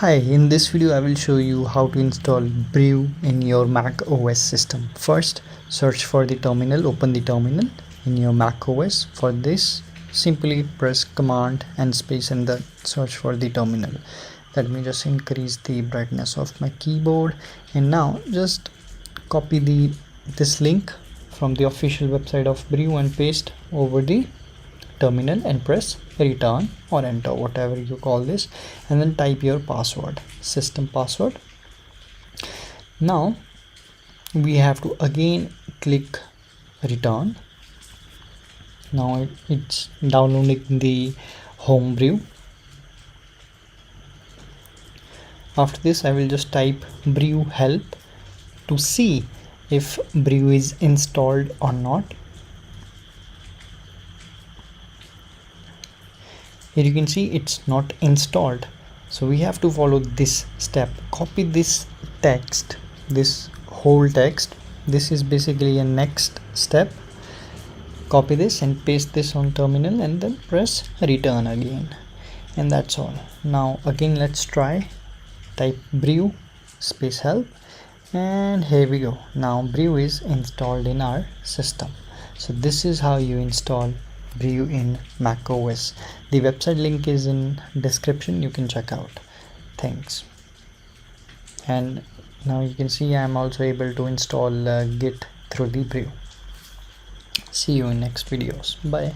Hi, in this video I will show you how to install Brew in your Mac OS system. First, search for the terminal, open the terminal in your Mac OS. For this, simply press Command and space and then search for the terminal. Let me just increase the brightness of my keyboard, and now just copy this link from the official website of Brew and paste over the terminal and press return or enter, whatever you call this, and then type your password, system password. Now we have to again click return. Now it's downloading the Homebrew. After this I will just type Brew help to see if Brew is installed or not. Here you can see it's not installed, so we have to follow this step. Copy this text, this whole text. This is basically a next step. Copy this and paste this on terminal and then press return again, and that's all. Now again let's try. Type Brew space help, and here we go. Now Brew is installed in our system. So this is how you install Brew in macOS. The website link is in description, you can check out. Thanks. And now you can see I'm also able to install Git through the Brew. See you in next videos. Bye.